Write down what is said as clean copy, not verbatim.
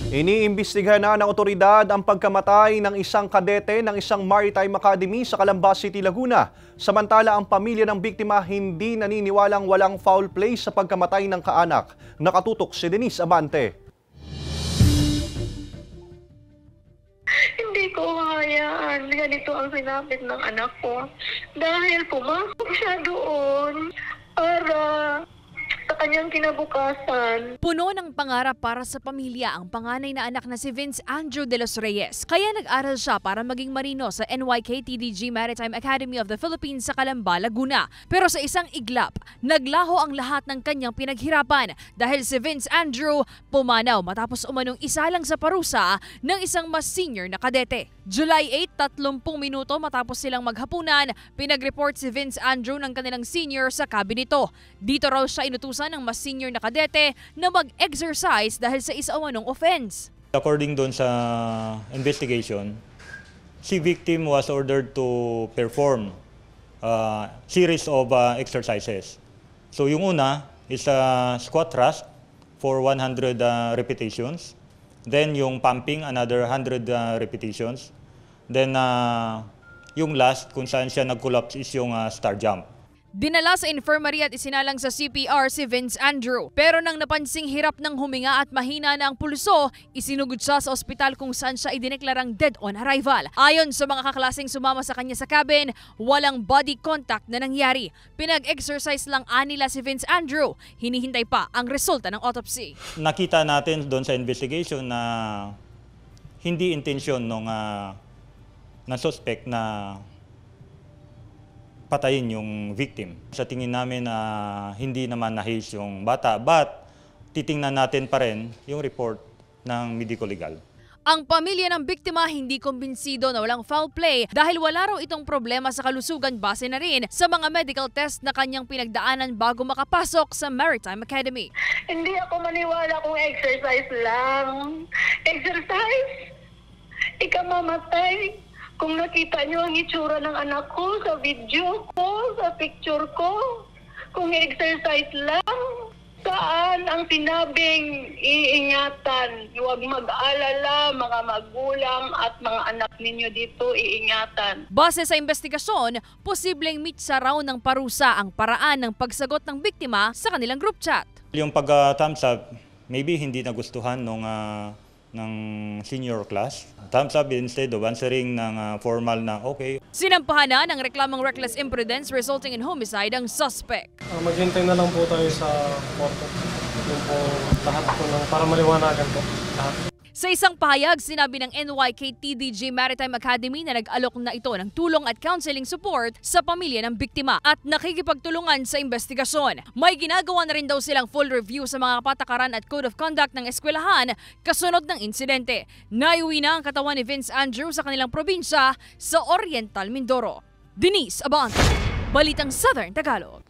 Iniimbestigahan na ng otoridad ang pagkamatay ng isang kadete ng isang maritime academy sa Calamba City, Laguna. Samantala, ang pamilya ng biktima hindi naniniwalang walang foul play sa pagkamatay ng kaanak. Nakatutok si Denise Abante. Hindi ko hayaan ganito ang sinapit ng anak ko dahil pumasok siya doon para sa kanyang kinabukasan. Puno ng pangarap para sa pamilya ang panganay na anak na si Vince Andrew de los Reyes. Kaya nag-aral siya para maging marino sa NYK-TDG Maritime Academy of the Philippines sa Calamba, Laguna. Pero sa isang iglap, naglaho ang lahat ng kanyang pinaghirapan dahil si Vince Andrew pumanaw matapos umanong isa lang sa parusa ng isang mas senior na kadete. July 8, 30 minuto matapos silang maghapunan, pinag-report si Vince Andrew ng kanilang senior sa cabin nito. Dito raw siya inutusan ng mas senior na kadete na mag-exercise dahil sa isa umanong offense. According doon sa investigation, si victim was ordered to perform a series of exercises. So yung una is a squat thrust for 100 repetitions. Then yung pumping, another 100 repetitions. Then yung last kung saan siya nag-collapse is yung star jump. Dinala sa infirmary at isinalang sa CPR si Vince Andrew. Pero nang napansing hirap ng huminga at mahina na ang pulso, isinugod siya sa ospital kung saan siya idineklarang dead on arrival. Ayon sa mga kaklaseng sumama sa kanya sa cabin, walang body contact na nangyari. Pinag-exercise lang anila si Vince Andrew. Hinihintay pa ang resulta ng autopsy. Nakita natin doon sa investigation na hindi intensyon ng suspect na patayin yung victim. Sa tingin namin hindi naman nahis yung bata, but titingnan natin pa rin yung report ng medico-legal. Ang pamilya ng biktima hindi kumbinsido na walang foul play dahil wala raw itong problema sa kalusugan base na rin sa mga medical test na kanyang pinagdaanan bago makapasok sa Maritime Academy. Hindi ako maniwala kung exercise lang. Exercise? Ikamamatay. Kung nakita niyo ang itsura ng anak ko sa video ko, sa picture ko, kung exercise lang, saan ang sinabing iingatan? Huwag mag-alala, mga magulang at mga anak ninyo dito, iingatan. Base sa investigasyon, posibleng mitsa raw ng parusa ang paraan ng pagsagot ng biktima sa kanilang group chat. Yung pag-thumbs up, maybe hindi nagustuhan ng senior class. Thumbs up instead of answering ng formal na okay. Sinampahan na ng reklamong reckless imprudence resulting in homicide ang suspect. Maghintay na lang po tayo sa korte. Yung po lahat po para maliwanagan po lahat. Sa isang pahayag, sinabi ng NYK-TDG Maritime Academy na nag-alok na ito ng tulong at counseling support sa pamilya ng biktima at nakikipagtulungan sa investigasyon. May ginagawa na rin daw silang full review sa mga patakaran at code of conduct ng eskwelahan kasunod ng insidente. Naiuwi na ang katawan ni Vince Andrew sa kanilang probinsya sa Oriental Mindoro. Denise Abante, Balitang Southern Tagalog.